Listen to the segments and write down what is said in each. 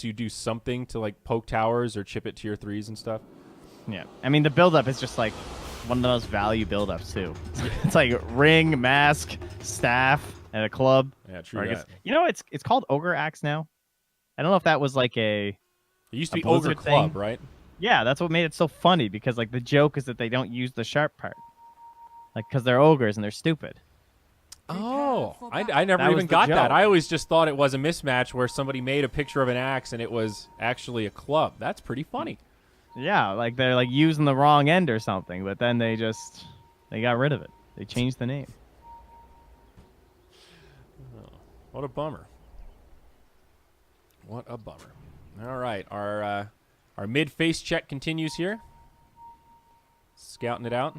you do something to like poke towers or chip it tier 3s and stuff. Yeah, I mean the buildup is just like one of the most value buildups too. It's like ring, mask, staff, and a club. Yeah, true that. You know, it's called Ogre Axe now. I don't know if that was like It used to be Blizzard Ogre Club, thing. right? Yeah, that's what made it so funny because like the joke is that they don't use the sharp part, like because they're ogres and they're stupid. Oh, I never That was even the got that. joke. I always just thought it was a mismatch where somebody made a picture of an axe and it was actually a club. That's pretty funny. Yeah, like they're like using the wrong end or something, but then they got rid of it. They changed the name. Oh, what a bummer. What a bummer. All right, our mid face check continues here. Scouting it out.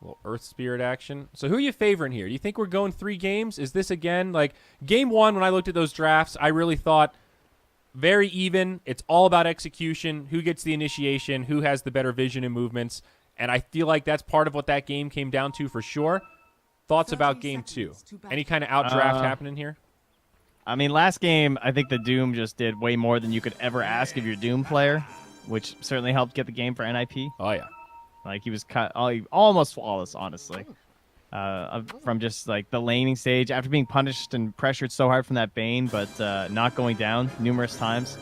Little Earth Spirit action. So who are you favoring here? Do you think we're going 3 games? Is this again like game 1? When I looked at those drafts, I really thought very even. It's all about execution. Who gets the initiation? Who has the better vision and movements? And I feel like that's part of what that game came down to for sure. Thoughts about game 2? Any kind of outdraft happening here? I mean, last game I think the Doom just did way more than you could ever ask of your Doom player, which certainly helped get the game for NiP. Oh yeah. Like he was almost flawless, honestly, from just like the laning stage after being punished and pressured so hard from that Bane, but not going down numerous times.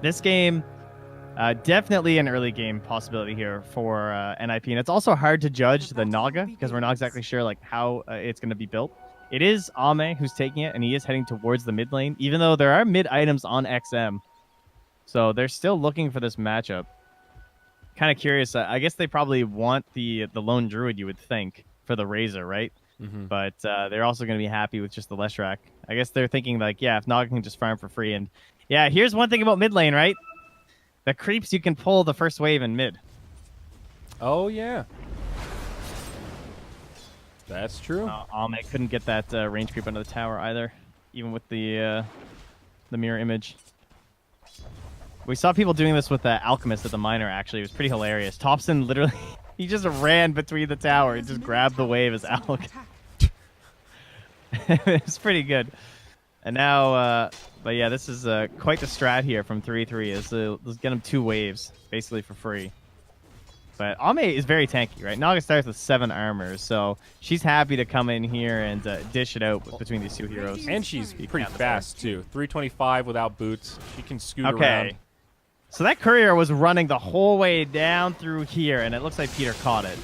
This game, definitely an early game possibility here for NiP, and it's also hard to judge the Naga because we're not exactly sure like how it's going to be built. It is Ame who's taking it, and he is heading towards the mid lane, even though there are mid items on XM, so they're still looking for this matchup. Kind of curious. I guess they probably want the lone druid, you would think, for the Razor, right? Mm-hmm. But they're also going to be happy with just the Leshrac. I guess they're thinking like, yeah, if Naga can just farm for free. And yeah, here's one thing about mid lane, right? The creeps you can pull the first wave in mid. Oh yeah, that's true. Ame couldn't get that range creep under the tower either, even with the mirror image. We saw people doing this with the Alchemist at the Miner, actually. It was pretty hilarious. Thompson literally, he just ran between the tower and just grabbed the wave as Alch. It's pretty good. And now, but yeah, this is quite the strat here from 3-3. Let's get him 2 waves, basically for free. But Ame is very tanky, right? Naga starts with 7 armor, so she's happy to come in here and dish it out between these 2 heroes. And she's pretty fast, too. 325 without boots. She can scoot around. So that courier was running the whole way down through here, and it looks like Peter caught it.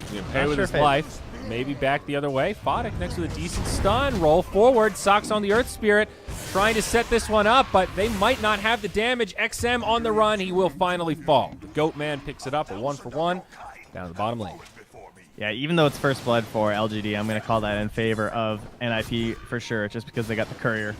He's gonna pay with his life. Maybe back the other way. Foddick next with a decent stun. Roll forward. Socks on the Earth Spirit. Trying to set this one up, but they might not have the damage. XM on the run. He will finally fall. The Goat Man picks it up. A 1-for-1. Down to the bottom lane. Yeah, even though it's first blood for LGD, I'm going to call that in favor of NiP for sure, just because they got the courier.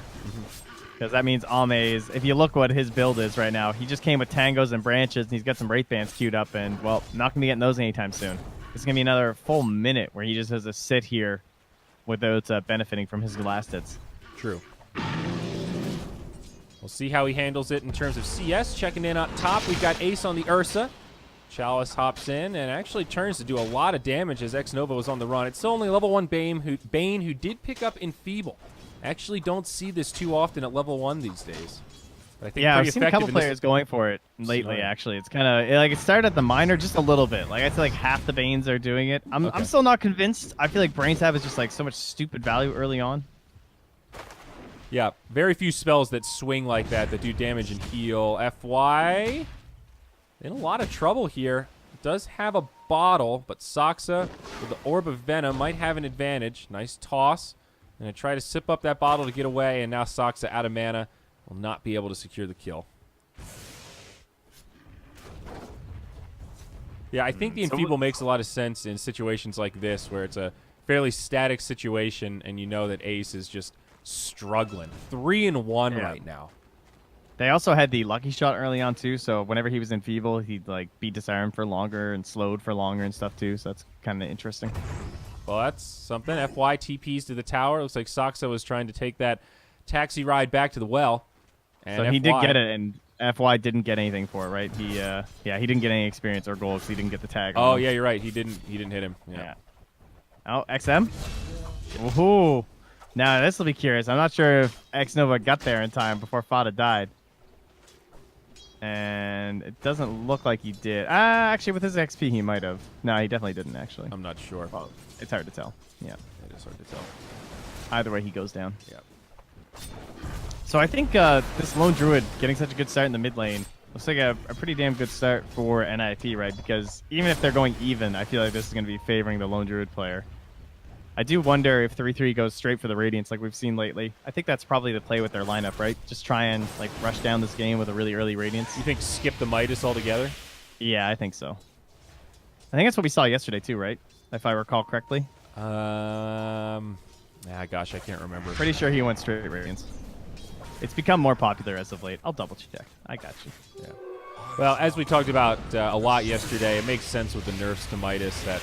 Because that means Ame's, if you look what his build is right now, he just came with tangos and branches, and he's got some Wraith Bands queued up, and, well, not going to be getting those anytime soon. It's going to be another full minute where he just has to sit here without benefiting from his last hits. True. We'll see how he handles it in terms of CS. Checking in up top, we've got Ace on the Ursa. Chalice hops in and actually turns to do a lot of damage as X-Nova was on the run. It's still only level 1 Bane who did pick up Enfeeble. Actually don't see this too often at level 1 these days. But I think yeah, I've seen a couple players going for it lately, actually. It's kind of, like, it started at the Miner just a little bit. Like, I feel like half the Banes are doing it. I'm still not convinced. I feel like Brain Tab is just, like, so much stupid value early on. Yeah, very few spells that swing like that do damage and heal. FY in a lot of trouble here. Does have a bottle, but Saksa with the Orb of Venom might have an advantage. Nice toss. Gonna try to sip up that bottle to get away, and now Saksa out of mana will not be able to secure the kill. Yeah, I think the Enfeeble makes a lot of sense in situations like this where it's a fairly static situation and you know that Ace is just struggling. 3-1 right now. They also had the Lucky Shot early on too, so whenever he was Enfeeble, he'd like be disarmed for longer and slowed for longer and stuff too, so that's kind of interesting. Well, that's something. FY TPs to the tower. Looks like Saksa was trying to take that taxi ride back to the well. And so he did get it, and FY didn't get anything for it, right? He he didn't get any experience or gold because he didn't get the tag. Oh, yeah, you're right. He didn't hit him. Yeah. Oh, XM. Ooh. Now this will be curious. I'm not sure if X Nova got there in time before Fada died. And it doesn't look like he did. Actually, with his XP, he might have. No, he definitely didn't, actually. I'm not sure. Well, it's hard to tell. Yeah. It is hard to tell. Either way, he goes down. Yeah. So I think this Lone Druid getting such a good start in the mid lane looks like a pretty damn good start for NiP, right? Because even if they're going even, I feel like this is going to be favoring the Lone Druid player. I do wonder if 3-3 goes straight for the Radiance like we've seen lately. I think that's probably the play with their lineup, right? Just try and like rush down this game with a really early Radiance. You think skip the Midas altogether? Yeah, I think so. I think that's what we saw yesterday too, right? If I recall correctly. Gosh, I can't remember. Pretty sure he went straight Radiance. It's become more popular as of late. I'll double check. I got you. Yeah. Well, as we talked about a lot yesterday, it makes sense with the nerfs to Midas that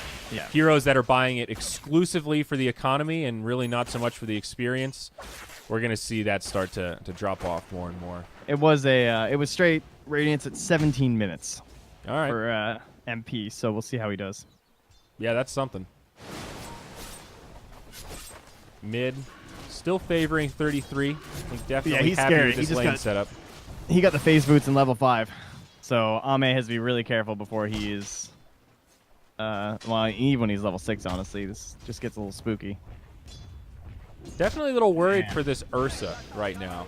heroes that are buying it exclusively for the economy and really not so much for the experience, we're going to see that start to drop off more and more. It was straight Radiance at 17 minutes. All right. For MP, so we'll see how he does. Yeah, that's something. Mid, still favoring 33. I think definitely he's happy scary. with this lane setup. He got the phase boots in level 5. So Ame has to be really careful before he is well, even when he's level 6, honestly. This just gets a little spooky. Definitely a little worried for this Ursa right now.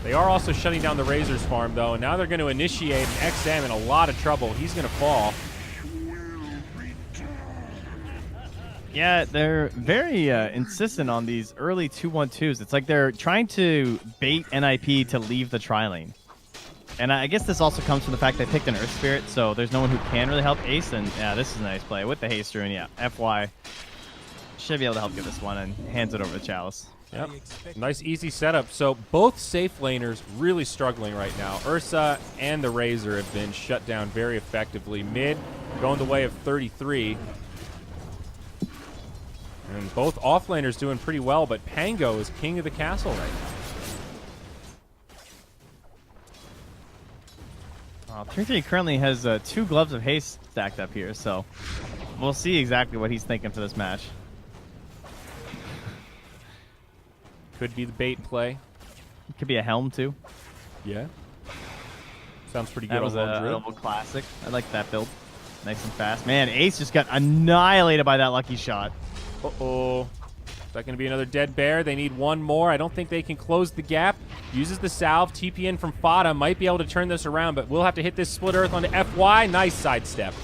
They are also shutting down the Razor's farm, though, and now they're going to initiate an XM in a lot of trouble. He's going to fall. Yeah, they're very insistent on these early 2-1-2s. It's like they're trying to bait NiP to leave the tri-lane. And I guess this also comes from the fact they picked an Earth Spirit, so there's no one who can really help Ace. And yeah, this is a nice play with the Haste Rune. Yeah, FY should be able to help get this one and hands it over to Chalice. Yep. Nice, easy setup. So both safe laners really struggling right now. Ursa and the Razor have been shut down very effectively. Mid going the way of 33. And both offlaners doing pretty well, but Pango is king of the castle right now. 3-3 currently has 2 Gloves of Haste stacked up here, so we'll see exactly what he's thinking for this match. Could be the bait play. It could be a Helm, too. Yeah. Sounds pretty good. That was on a level classic. I like that build. Nice and fast. Man, Ace just got annihilated by that lucky shot. Uh-oh. Is that going to be another dead bear? They need one more. I don't think they can close the gap. Uses the salve. TP in from Fada. Might be able to turn this around, but we'll have to hit this split earth onto FY. Nice sidestep.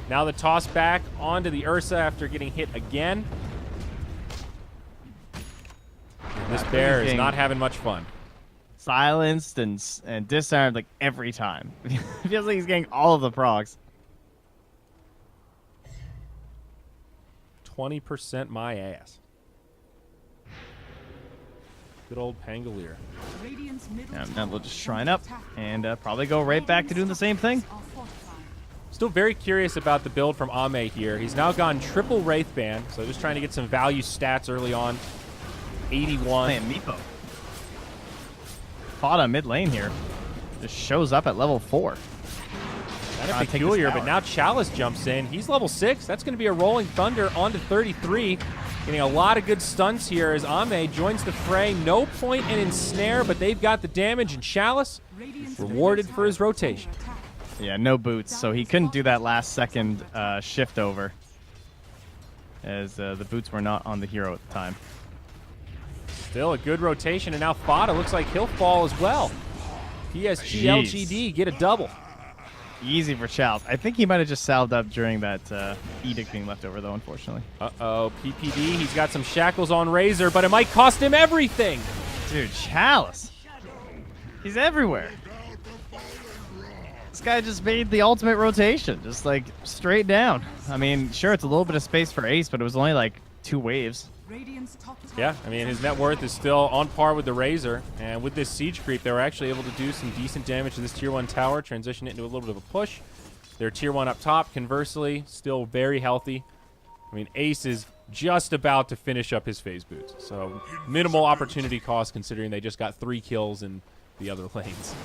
Now the toss back onto the Ursa after getting hit again. And this bear is not having much fun. Silenced and disarmed like every time. It feels like he's getting all of the procs. 20% my ass. Good old Pangolier. Yeah, now we'll just shrine up and probably go right back to doing the same thing. Still very curious about the build from Ame here. He's now gone triple Wraithband, so just trying to get some value stats early on. 81. Playing Meepo. Fada mid lane here. Just shows up at level 4. Kind of peculiar, but now Chalice jumps in. He's level 6. That's going to be a Rolling Thunder onto 33. Getting a lot of good stunts here as Ame joins the fray. No point in Ensnare, but they've got the damage, and Chalice rewarded for his rotation. Yeah, no boots, so he couldn't do that last second shift over, as the boots were not on the hero at the time. Still a good rotation, and now Fada looks like he'll fall as well. PSG.LGD get a double. Easy for Chalice. I think he might have just salved up during that edict being left over, though, unfortunately. Uh-oh, PPD. He's got some shackles on Razor, but it might cost him everything. Dude, Chalice. He's everywhere. This guy just made the ultimate rotation, just like straight down. I mean, sure, it's a little bit of space for Ace, but it was only like 2 waves. Yeah, I mean, his net worth is still on par with the Razor, and with this siege creep, they were actually able to do some decent damage to this tier 1 tower, transition it into a little bit of a push. They're tier 1 up top, conversely, still very healthy. I mean, Ace is just about to finish up his phase boots, so minimal opportunity cost considering they just got 3 kills in the other lanes.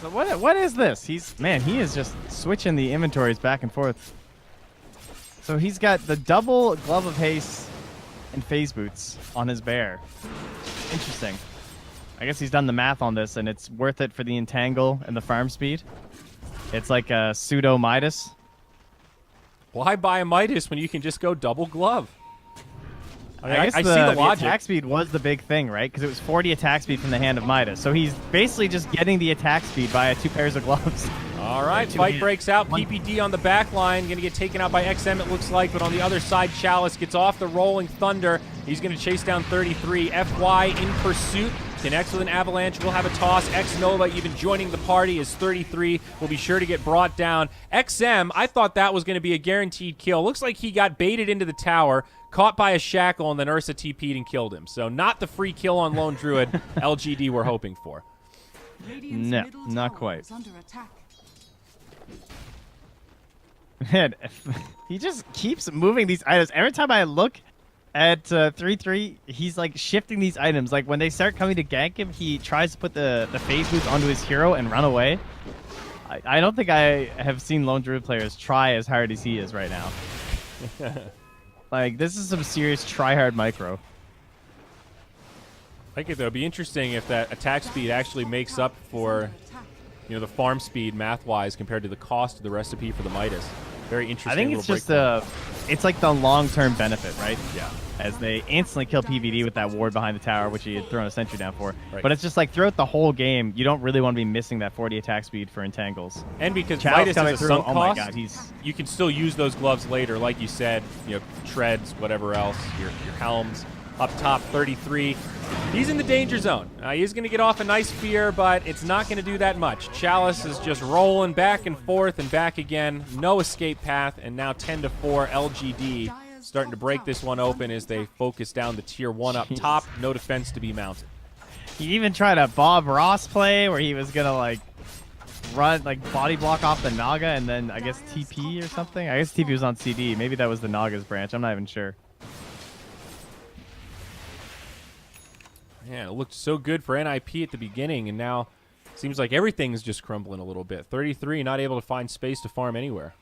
So what is this? He is just switching the inventories back and forth. So he's got the double Glove of Haste and phase boots on his bear. Interesting. I guess he's done the math on this, and it's worth it for the entangle and the farm speed. It's like a pseudo Midas. Why buy a Midas when you can just go double glove? I guess I see the logic. The attack speed was the big thing, right? Because it was 40 attack speed from the hand of Midas. So he's basically just getting the attack speed via 2 pairs of gloves. All right, fight breaks out. PPD on the back line. Going to get taken out by XM, it looks like. But on the other side, Chalice gets off the Rolling Thunder. He's going to chase down 33. FY in pursuit. Connects with an Avalanche. We'll have a toss. X-Nova even joining the party as 33 will be sure to get brought down. XM, I thought that was going to be a guaranteed kill. Looks like he got baited into the tower, caught by a shackle, and then Ursa TP'd and killed him. So not the free kill on Lone Druid LGD we're hoping for. No, not quite. Man, he just keeps moving these items. Every time I look at 3-3, he's like shifting these items. Like when they start coming to gank him, he tries to put the phase boots onto his hero and run away. I don't think I have seen Lone Druid players try as hard as he is right now. Like, this is some serious try-hard micro. I think it'll be interesting if that attack speed actually makes up for, you know, the farm speed math-wise compared to the cost of the recipe for the Midas. Very interesting. I think it's just it's like the long-term benefit, right? Yeah. As they instantly kill PVD with that ward behind the tower, which he had thrown a sentry down for. Right. But it's just like throughout the whole game, you don't really want to be missing that 40 attack speed for entangles. And because Chalice Midas is a sunk oh cost, my God, you can still use those gloves later, like you said. You know, treads, whatever else, your helms. Up top, 33. He's in the danger zone. He's going to get off a nice fear, but it's not going to do that much. Chalice is just rolling back and forth and back again. No escape path, and now 10-4 LGD starting to break this one open as they focus down the tier 1 up top. No defense to be mounted. He even tried a Bob Ross play where he was going to like run, like body block off the Naga and then I guess TP or something. I guess TP was on CD. Maybe that was the Naga's branch. I'm not even sure. Yeah, it looked so good for NiP at the beginning, and now seems like everything's just crumbling a little bit. 33 not able to find space to farm anywhere.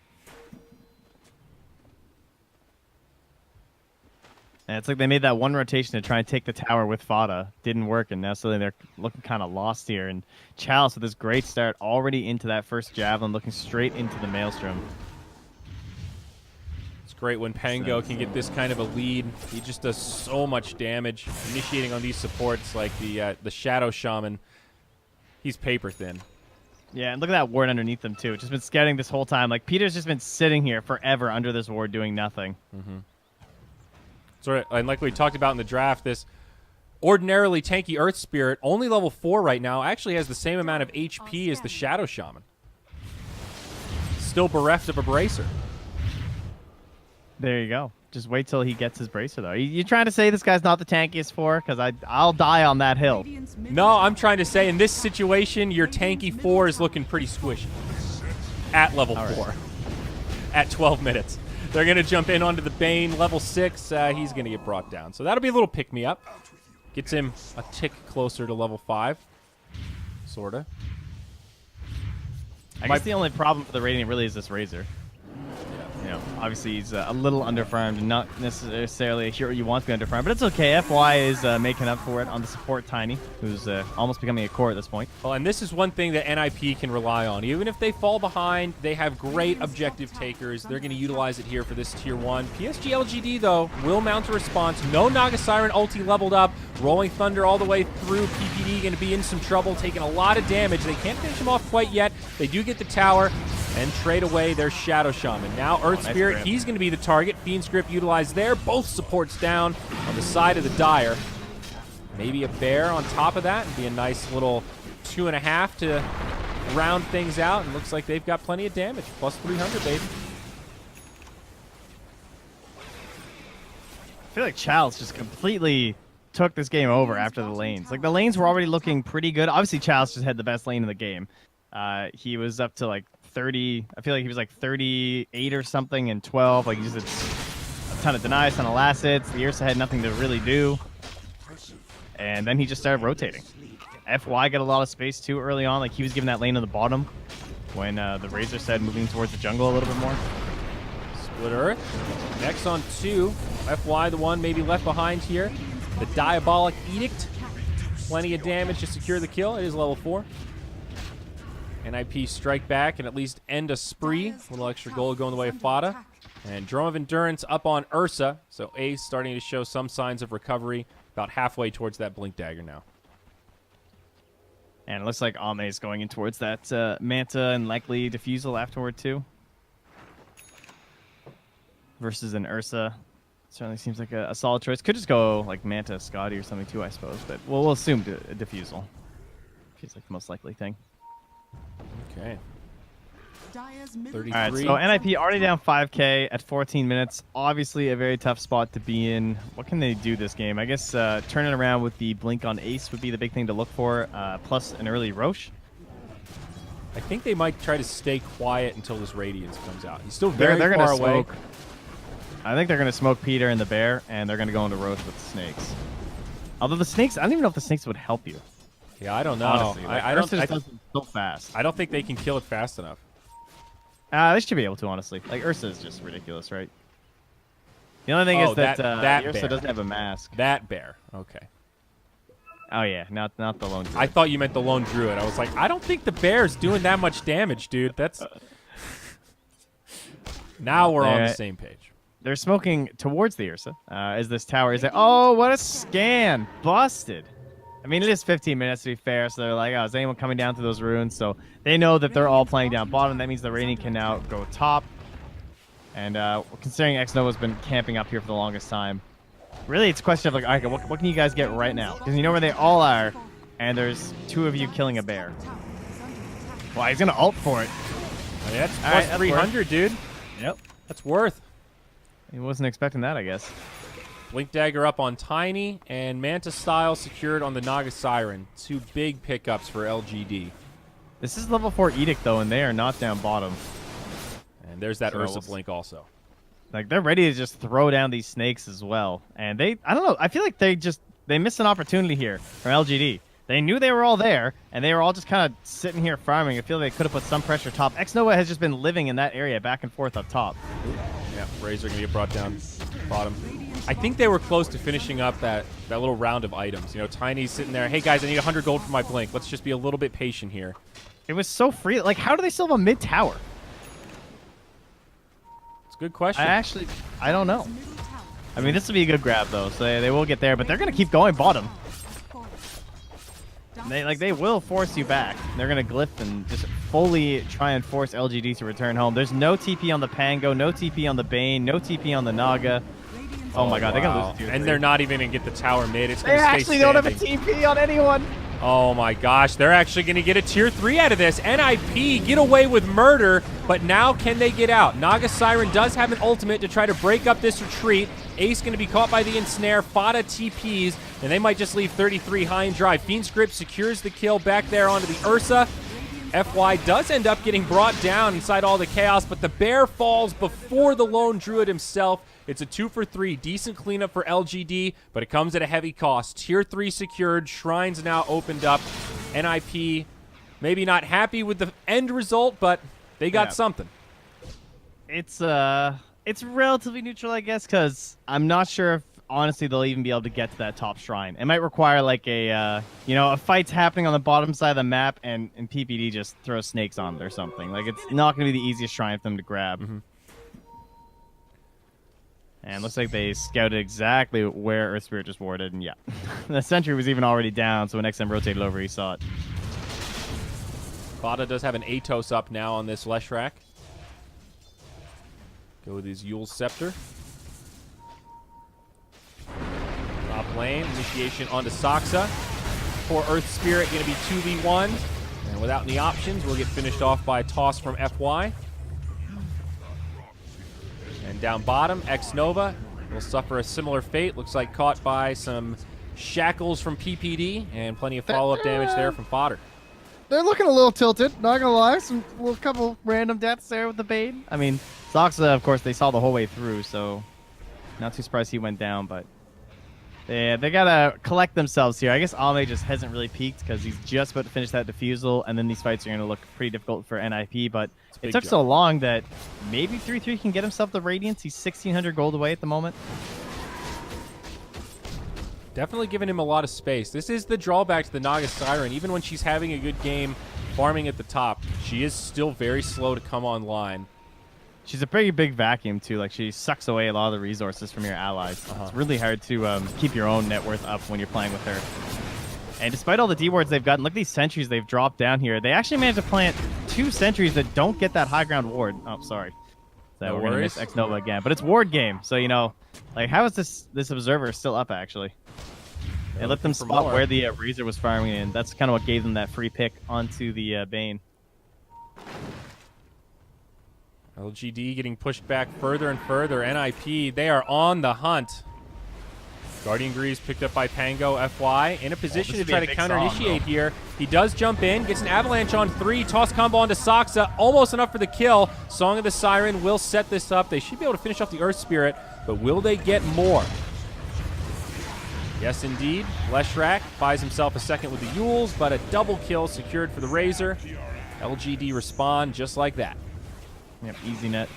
And it's like they made that one rotation to try and take the tower with Fada. Didn't work, and now suddenly they're looking kind of lost here. And Chalice with this great start already into that first Javelin, looking straight into the Maelstrom. It's great when Pango can get this kind of a lead. He just does so much damage, initiating on these supports like the Shadow Shaman. He's paper thin. Yeah, and look at that ward underneath them, too. Just been scouting this whole time. Like, Peter's just been sitting here forever under this ward doing nothing. Mm-hmm. So, and like we talked about in the draft, this ordinarily tanky Earth Spirit, only level 4 right now, actually has the same amount of HP as the Shadow Shaman. Still bereft of a bracer. There you go. Just wait till he gets his bracer, though. You trying to say this guy's not the tankiest 4? Because I'll die on that hill. No, I'm trying to say in this situation, your tanky 4 is looking pretty squishy. At level 4. At 12 minutes. They're going to jump in onto the Bane. Level 6, he's going to get brought down. So that'll be a little pick-me-up. Gets him a tick closer to level 5. Sort of. I guess the only problem for the Radiant really is this Razor. You know, obviously he's a little underfarmed and not necessarily a hero you want to be underfarmed, but it's okay. FY is making up for it on the support Tiny, who's almost becoming a core at this point. Well, and this is one thing that NiP can rely on. Even if they fall behind, they have great objective takers. They're going to utilize it here for this tier 1. PSG.LGD, though, will mount a response. No Naga Siren ulti leveled up. Rolling Thunder all the way through. PPD going to be in some trouble, taking a lot of damage. They can't finish him off quite yet. They do get the tower and trade away their Shadow Shaman. Now Earth Spirit, nice, he's going to be the target. Fiend Script utilized there. Both supports down on the side of the Dire. Maybe a bear on top of that. It'd be a nice little 2.5 to round things out. And looks like they've got plenty of damage. Plus 300, baby. I feel like Chalice just completely took this game over after the lanes. Like, the lanes were already looking pretty good. Obviously, Chalice just had the best lane in the game. He was up to like 30. I feel like he was like 38 or something and 12. Like, he just had a ton of denies, ton of last hits. The Ursa had nothing to really do. And then he just started rotating. FY got a lot of space too early on. Like, he was giving that lane on the bottom when the Razor said moving towards the jungle a little bit more. Split Earth. Next on 2. FY the one maybe left behind here. The Diabolic Edict. Plenty of damage to secure the kill. It is level 4. NiP strike back and at least end a spree. A little extra gold going the way of Fada. And Drum of Endurance up on Ursa. So Ace starting to show some signs of recovery. About halfway towards that Blink Dagger now. And it looks like Ame is going in towards that Manta and likely Diffusal afterward too. Versus an Ursa. Certainly seems like a solid choice. Could just go like Manta, Scotty or something too, I suppose. But we'll assume a Diffusal. Feels like the most likely thing. Okay. 33. All right, so NiP already down 5K at 14 minutes. Obviously a very tough spot to be in. What can they do this game? I guess turning around with the Blink on Ace would be the big thing to look for, plus an early Roche. I think they might try to stay quiet until this Radiance comes out. He's still very they're far gonna away. Smoke. I think they're going to smoke Peter and the Bear, and they're going to go into Roche with the Snakes. Although the Snakes, I don't even know if the Snakes would help you. Yeah, I don't know. Honestly, like, I don't. Ursa just does it so fast. I don't think they can kill it fast enough. They should be able to, honestly. Like, Ursa is just ridiculous, right? The only thing is that Ursa doesn't have a mask. That bear. Okay. Oh, yeah. Not the lone druid. I thought you meant the lone druid. I was like, I don't think the bear's doing that much damage, dude. That's... Now we're on the same page. They're smoking towards the Ursa. Is this tower? Is it? Oh, what a scan! Busted. I mean, it is 15 minutes to be fair, so they're like, oh, is anyone coming down to those ruins? So they know that they're all playing down bottom. That means the Radiant can now go top. And considering X-Nova's been camping up here for the longest time, really it's a question of like, okay, what can you guys get right now? Because you know where they all are, and there's 2 of you killing a bear. Well, he's gonna ult for it. I mean, that's plus 300, dude. Yep. That's worth. He wasn't expecting that, I guess. Blink Dagger up on Tiny, and Manta Style secured on the Naga Siren. 2 big pickups for LGD. This is level 4 Edict, though, and they are not down bottom. And there's that Ursa Blink also. Like, they're ready to just throw down these snakes as well. And I don't know, I feel like they missed an opportunity here from LGD. They knew they were all there, and they were all just kind of sitting here farming. I feel they could have put some pressure top. X-Nova has just been living in that area back and forth up top. Yeah, Razor going to get brought down bottom. I think they were close to finishing up that little round of items. You know, Tiny's sitting there, hey guys, I need 100 gold for my Blink. Let's just be a little bit patient here. It was so free. Like, how do they still have a mid-tower? It's a good question. I don't know. I mean, this would be a good grab, though, so they will get there, but they're going to keep going bottom. They will force you back. They're going to glyph and just fully try and force LGD to return home. There's no TP on the Pango, no TP on the Bane, no TP on the Naga. Oh my god, they're going to lose tier 3. And they're not even going to get the tower mid. It's they actually don't have a TP on anyone. Oh my gosh, they're actually going to get a tier 3 out of this. NiP get away with murder, but now can they get out? Naga Siren does have an ultimate to try to break up this retreat. Ace going to be caught by the ensnare. Fada TPs, and they might just leave 33 high and dry. Fiend's Grip secures the kill back there onto the Ursa. FY does end up getting brought down inside all the chaos, but the bear falls before the lone druid himself. It's a 2 for 3. Decent cleanup for LGD, but it comes at a heavy cost. Tier 3 secured. Shrines now opened up. NiP maybe not happy with the end result, but they got something. It's relatively neutral, I guess, because I'm not sure if, honestly, they'll even be able to get to that top shrine. It might require, like, a fight's happening on the bottom side of the map, and PPD just throws snakes on it or something. Like, it's not going to be the easiest shrine for them to grab. Mm-hmm. And looks like they scouted exactly where Earth Spirit just warded, and yeah. The sentry was even already down, so when XM rotated over, he saw it. Fada does have an Atos up now on this Leshrac. Go with his Yule's Scepter. Top lane, initiation onto Saksa. For Earth Spirit, going to be 2v1. And without any options, we'll get finished off by a toss from FY. And down bottom, X-Nova will suffer a similar fate. Looks like caught by some shackles from PPD, and plenty of follow-up damage there from Fodder. They're looking a little tilted, not gonna lie. A couple random deaths there with the Bane. I mean, Saksa, of course, they saw the whole way through, so not too surprised he went down, but Yeah, they gotta collect themselves here. I guess Ame just hasn't really peaked because he's just about to finish that defusal, and then these fights are gonna look pretty difficult for NiP. But it took so long that maybe 3-3 can get himself the Radiance. He's 1,600 gold away at the moment. Definitely giving him a lot of space. This is the drawback to the Naga Siren. Even when she's having a good game farming at the top, she is still very slow to come online. She's a pretty big vacuum, too. Like, she sucks away a lot of the resources from your allies. It's really hard to keep your own net worth up when you're playing with her. And despite all the D wards they've gotten, look at these sentries they've dropped down here. They actually managed to plant 2 sentries that don't get that high ground ward. Oh, sorry. So we're going to miss X-Nova again. But it's ward game, so, you know, like, how is this observer still up, actually? They let them spot where the Razor was farming, and that's kind of what gave them that free pick onto the Bane. LGD getting pushed back further and further. NiP, they are on the hunt. Guardian Greaves picked up by Pango. FY in a position to try to counter-initiate here. He does jump in, gets an avalanche on 3, toss combo onto Saksa, almost enough for the kill. Song of the Siren will set this up. They should be able to finish off the Earth Spirit, but will they get more? Yes, indeed. Leshrak buys himself a second with the Yules, but a double kill secured for the Razor. LGD respond just like that. Yep, easy net.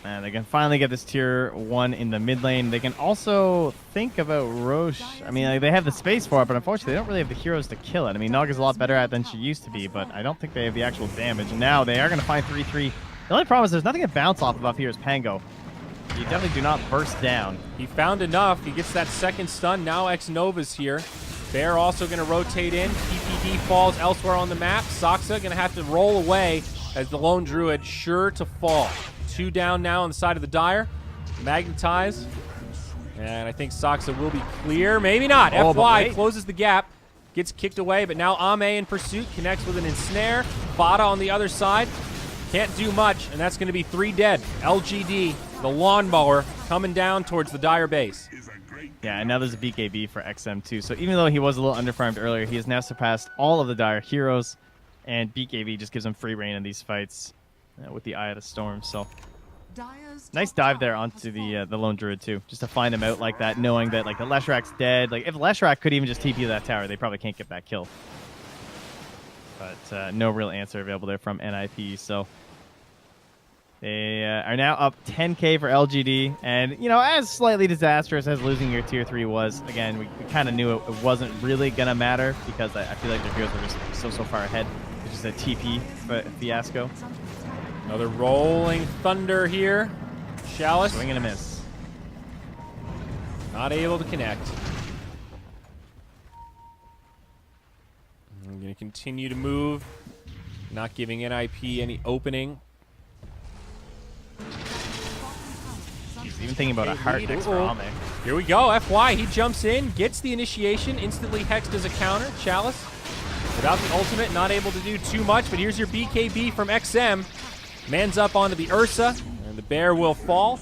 And they can finally get this tier 1 in the mid lane. They can also think about Roche. I mean, like, they have the space for it, but unfortunately, they don't really have the heroes to kill it. I mean, Naga's a lot better at it than she used to be, but I don't think they have the actual damage. And now they are going to find 3-3. The only problem is there's nothing to bounce off of up here is Pango. You definitely do not burst down. He found enough. He gets that second stun. Now X-Nova's here. Bear also going to rotate in. PPD falls elsewhere on the map. Saksa going to have to roll away as the Lone Druid sure to fall. 2 down now on the side of the Dire. Magnetize. And I think Saksa will be clear. Maybe not. FY closes the gap. Gets kicked away, but now Ame in pursuit. Connects with an ensnare. Bada on the other side. Can't do much, and that's going to be 3 dead. LGD, the lawnmower, coming down towards the Dire base. Yeah, and now there's a BKB for XM too. So even though he was a little underfarmed earlier, he has now surpassed all of the Dire heroes, and BKB just gives him free reign in these fights with the Eye of the Storm. So nice dive there onto the Lone Druid too, just to find him out like that, knowing that like the Leshrak's dead. Like if Leshrak could even just TP that tower, they probably can't get that kill. But no real answer available there from NiP. So they are now up 10k for LGD, and you know, as slightly disastrous as losing your tier 3 was, again, we kind of knew it wasn't really gonna matter because I feel like their heroes were just so far ahead. It's just a TP fiasco. Another rolling thunder here. Chalice swing and a miss. Not able to connect. I'm gonna continue to move, not giving NiP any opening. He's even thinking about a heart next for Ame. Here we go. FY, he jumps in, gets the initiation, instantly hexed as a counter. Chalice, without the ultimate, not able to do too much, but here's your BKB from XM. Man's up onto the Ursa, and the bear will fall.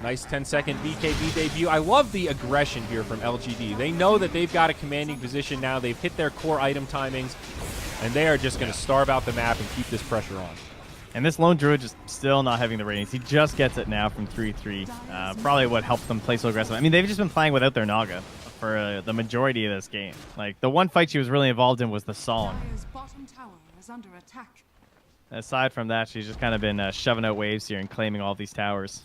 Nice 10-second BKB debut. I love the aggression here from LGD. They know that they've got a commanding position now. They've hit their core item timings, and they are just going to starve out the map and keep this pressure on. And this Lone Druid just still not having the ratings. He just gets it now from 3-3. Probably what helped them play so aggressive. I mean, they've just been playing without their Naga for the majority of this game. Like, the one fight she was really involved in was the Song. Aside from that, she's just kind of been shoving out waves here and claiming all these towers.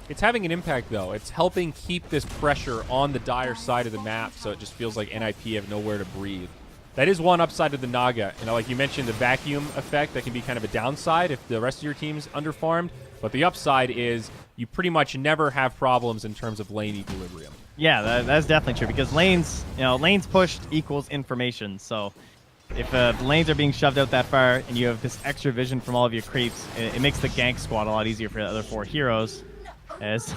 It's having an impact, though. It's helping keep this pressure on the Dire side of the map, so it just feels like NiP have nowhere to breathe. That is one upside of the Naga. You know, like you mentioned, the vacuum effect, that can be kind of a downside if the rest of your team's underfarmed. But the upside is you pretty much never have problems in terms of lane equilibrium. Yeah, that's definitely true, because lanes pushed equals information. So if the lanes are being shoved out that far and you have this extra vision from all of your creeps, it makes the gank squad a lot easier for the other 4 heroes. As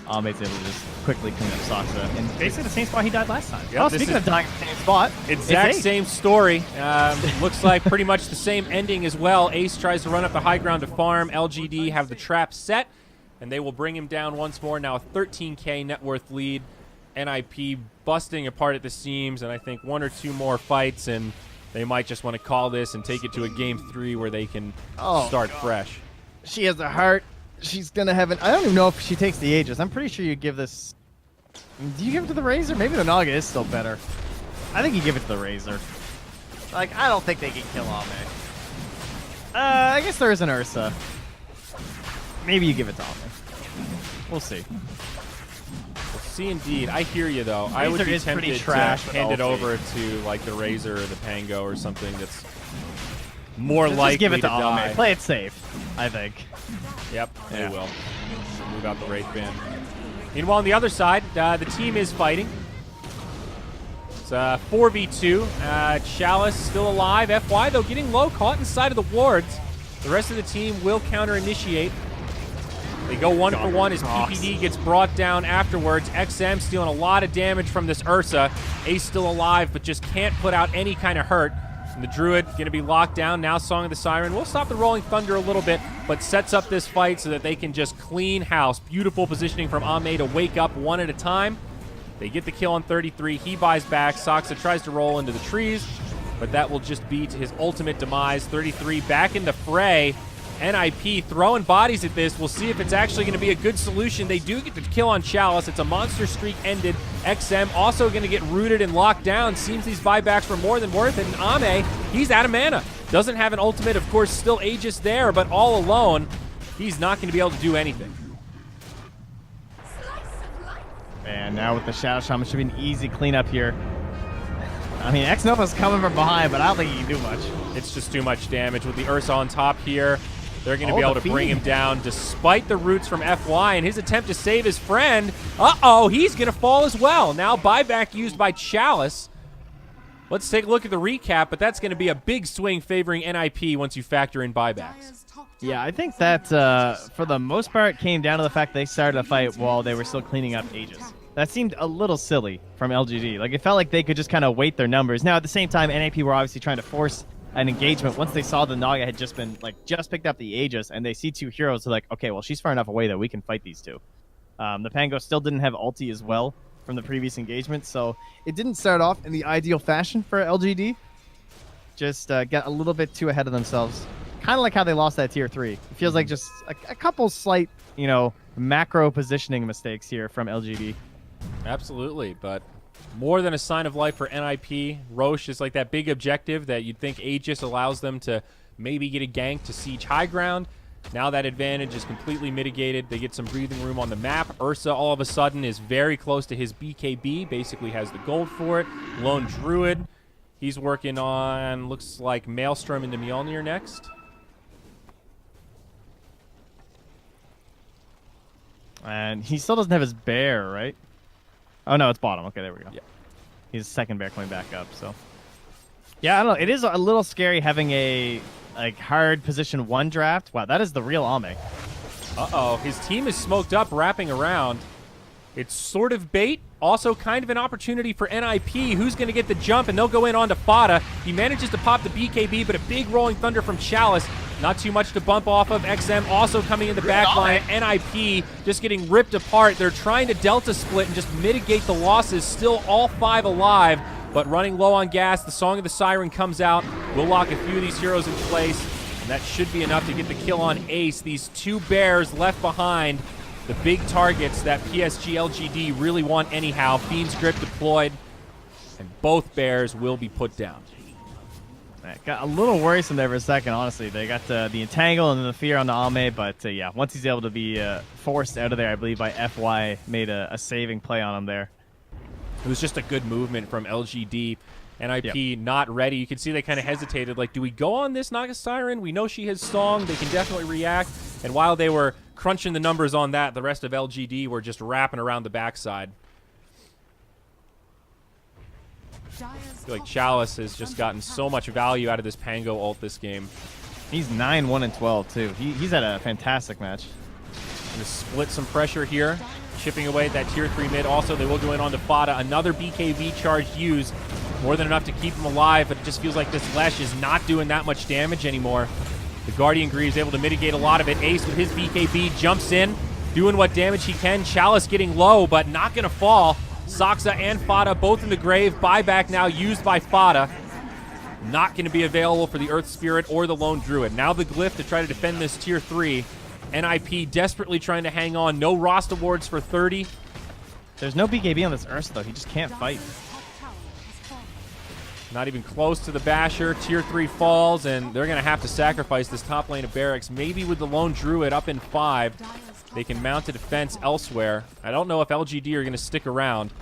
Ame's able to just quickly clean up Saksa. And basically the same spot he died last time. Yep, oh, speaking of dying in the same spot, exact same story. Looks like pretty much the same ending as well. Ace tries to run up the high ground to farm. LGD have the trap set, and they will bring him down once more. Now a 13k net worth lead. NiP busting apart at the seams, and I think 1 or 2 more fights, and they might just want to call this and take it to a game 3 where they can start fresh. She has a heart. she's going to have it. I don't even know if she takes the Aegis. I'm pretty sure you give this... Do you give it to the Razor? Maybe the Naga is still better. I think you give it to the Razor. Like, I don't think they can kill Ame. I guess there is an Ursa. Maybe you give it to Ame. We'll see. We'll see indeed. I hear you, though. I would be tempted to hand it over to, like, the Razor or the Pango or something that's more likely just give it to die. Ame. Play it safe, I think. Yep, they will. Move out the Wraith Band. Meanwhile, on the other side, the team is fighting. It's 4v2. Chalice still alive. FY, though, getting low, caught inside of the wards. The rest of the team will counter-initiate. They go 1-for-1 as PPD gets brought down afterwards. XM stealing a lot of damage from this Ursa. Ace still alive, but just can't put out any kind of hurt. And the Druid going to be locked down. Now Song of the Siren will stop the Rolling Thunder a little bit, but sets up this fight so that they can just clean house. Beautiful positioning from Ame to wake up one at a time. They get the kill on 33. He buys back. Soxa tries to roll into the trees, but that will just be to his ultimate demise. 33 back in the fray. NiP throwing bodies at this. We'll see if it's actually going to be a good solution. They do get the kill on Chalice. It's a monster streak ended. XM also going to get rooted and locked down. Seems these buybacks were more than worth it. And Ame, he's out of mana. Doesn't have an ultimate. Of course, still Aegis there, but all alone, he's not going to be able to do anything. Man, now with the Shadow Shaman, should be an easy cleanup here. I mean, X-Nova's coming from behind, but I don't think he can do much. It's just too much damage. With the Ursa on top here, they're going to be able to bring him down despite the roots from FY and his attempt to save his friend. Uh-oh, he's going to fall as well. Now buyback used by Chalice. Let's take a look at the recap, but that's going to be a big swing favoring NiP once you factor in buybacks. Yeah, I think that for the most part came down to the fact they started a fight while they were still cleaning up Aegis. That seemed a little silly from LGD. Like, it felt like they could just kind of wait their numbers. Now, at the same time, NiP were obviously trying to force an engagement once they saw the Naga had just picked up the Aegis, and they see two heroes. They're like, okay, well, she's far enough away that we can fight these two. The Pango still didn't have ulti as well from the previous engagement, so it didn't start off in the ideal fashion for LGD. Just got a little bit too ahead of themselves. Kind of like how they lost that tier 3. It feels like just a couple slight, macro positioning mistakes here from LGD. Absolutely, but more than a sign of life for NiP. Roche is like that big objective that you'd think Aegis allows them to maybe get a gank to siege high ground. Now that advantage is completely mitigated. They get some breathing room on the map. Ursa all of a sudden is very close to his BKB, basically has the gold for it. Lone Druid, he's working on, looks like Maelstrom into Mjolnir next. And he still doesn't have his bear, right? Oh, no, it's bottom. Okay, there we go. Yeah. He's second bear coming back up, so. Yeah, I don't know. It is a little scary having a hard position 1 draft. Wow, that is the real Ame. Uh-oh, his team is smoked up, wrapping around. It's sort of bait, also kind of an opportunity for NiP, who's going to get the jump, and they'll go in onto Fada. He manages to pop the BKB, but a big Rolling Thunder from Chalice. Not too much to bump off of. XM also coming in the back line. NiP just getting ripped apart. They're trying to Delta split and just mitigate the losses. Still all 5 alive, but running low on gas. The Song of the Siren comes out. We'll lock a few of these heroes in place, and that should be enough to get the kill on Ace. These 2 bears left behind, the big targets that PSG.LGD really want anyhow. Fiend's Grip deployed, and both bears will be put down. It got a little worrisome there for a second, honestly. They got the Entangle and then the Fear on the Ame, but yeah, once he's able to be forced out of there, I believe by FY, made a saving play on him there. It was just a good movement from LGD. NiP not ready. You can see they kind of hesitated, like, do we go on this Naga Siren? We know she has Song. They can definitely react. And while they were crunching the numbers on that, the rest of LGD were just wrapping around the backside. I feel like Chalice has just gotten so much value out of this Pango ult this game. He's 9-1-12 too. He's had a fantastic match. Gonna split some pressure here, chipping away at that tier 3 mid. Also, they will go in onto Fada. Another BKB charge used. More than enough to keep him alive, but it just feels like this Lesh is not doing that much damage anymore. The Guardian Greaves able to mitigate a lot of it. Ace with his BKB jumps in, doing what damage he can. Chalice getting low, but not gonna fall. Soxa and Fada both in the grave. Buyback now used by Fada. Not going to be available for the Earth Spirit or the Lone Druid. Now the Glyph to try to defend this tier 3. NiP desperately trying to hang on. No Rost awards for 30. There's no BKB on this Ursa, though. He just can't fight. Not even close to the Basher. Tier 3 falls, and they're going to have to sacrifice this top lane of Barracks. Maybe with the lone Druid up in 5, they can mount a defense elsewhere. I don't know if LGD are going to stick around.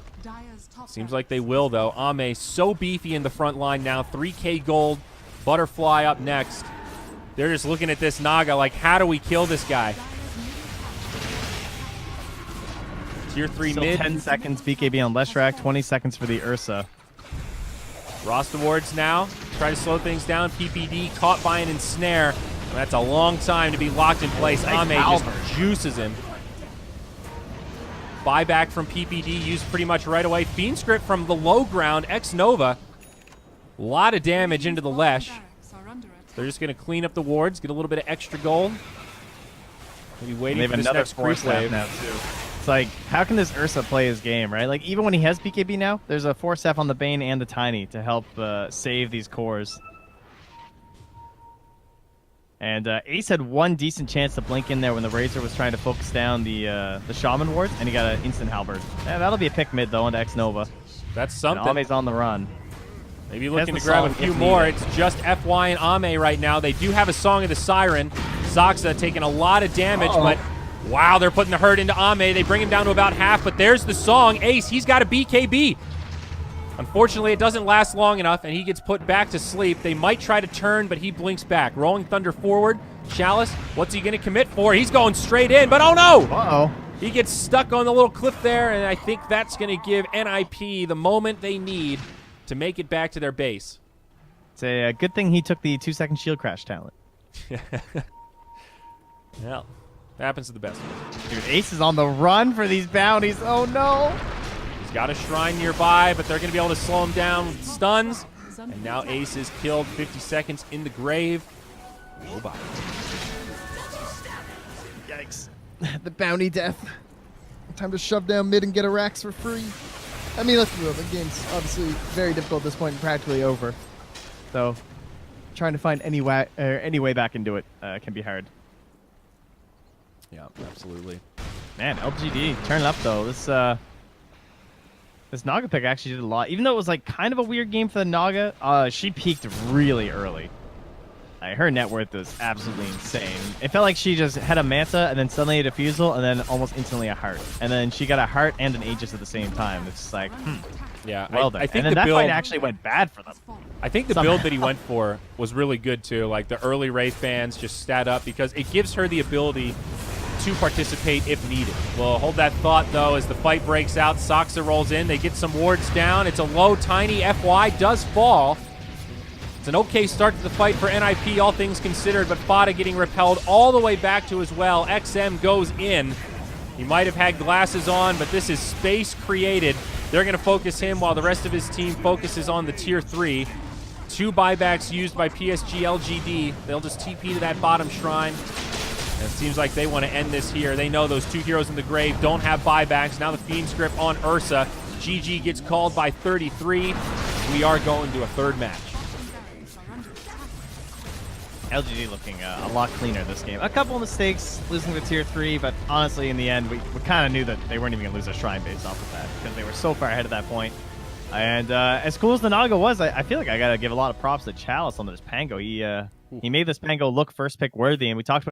Seems like they will, though. Ame so beefy in the front line now. 3K gold. Butterfly up next. They're just looking at this Naga like, how do we kill this guy? Tier 3 Still mid. 10 seconds BKB on Leshrac, 20 seconds for the Ursa. Rost awards now. Try to slow things down. PPD caught by an ensnare. That's a long time to be locked in place. Nice Ame just juices him. Buyback from PPD used pretty much right away. Fiend script from the low ground. X-Nova. A lot of damage into the Lesh. They're just going to clean up the wards, get a little bit of extra gold. Maybe waiting for this next creep wave. Now too. It's like, how can this Ursa play his game, right? Like, even when he has BKB now, there's a 4-staff on the Bane and the Tiny to help save these cores. And Ace had one decent chance to blink in there when the Razor was trying to focus down the Shaman wards, and he got an instant halberd. Yeah, that'll be a pick mid, though, into X-Nova. That's something. And Ame's on the run. Maybe looking to grab a few more. It's just FY and Ame right now. They do have a Song of the Siren. Zoxa taking a lot of damage, but wow, they're putting the hurt into Ame. They bring him down to about half, but there's the Song. Ace, he's got a BKB. Unfortunately, it doesn't last long enough, and he gets put back to sleep. They might try to turn, but he blinks back. Rolling Thunder forward. Chalice, what's he going to commit for? He's going straight in, but oh no! Uh-oh. He gets stuck on the little cliff there, and I think that's going to give NiP the moment they need to make it back to their base. It's a good thing he took the 2-second shield crash talent. Well, happens to the best. Dude, Ace is on the run for these bounties. Oh, no. He's got a shrine nearby, but they're going to be able to slow him down with stuns. And now Ace is killed. 50 seconds in the grave. Oh, bye. Yikes. The bounty death. Time to shove down mid and get a Rax for free. I mean, let's be real. The game's obviously very difficult at this point and practically over. So, trying to find any way back into it can be hard. Yeah, absolutely. Man, LGD, turn it up though. This Naga pick actually did a lot. Even though it was like kind of a weird game for the Naga, she peaked really early. Her net worth was absolutely insane. It felt like she just had a Manta and then suddenly a Diffusal and then almost instantly a Heart. And then she got a Heart and an Aegis at the same time. It's just like, yeah. Well done. I think and then the that build fight actually went bad for them. I think the build that he went for was really good too. Like the early Wraith fans just stat up because it gives her the ability to participate if needed. Well, hold that thought though as the fight breaks out. Soxa rolls in. They get some wards down. It's a low, tiny FY does fall. It's an okay start to the fight for NiP, all things considered, but Fada getting repelled all the way back to as well. XM goes in. He might have had glasses on, but this is space created. They're going to focus him while the rest of his team focuses on the Tier 3. 2 buybacks used by PSG.LGD. They'll just TP to that bottom shrine. And it seems like they want to end this here. They know those 2 heroes in the grave don't have buybacks. Now the Fiend script on Ursa. GG gets called by 33. We are going to a third match. LGD looking a lot cleaner this game. A couple of mistakes, losing to Tier 3, but honestly, in the end, we kind of knew that they weren't even going to lose their shrine based off of that because they were so far ahead at that point. And as cool as the Naga was, I feel like I got to give a lot of props to Chalice on this Pango. He made this Pango look first pick worthy, and we talked about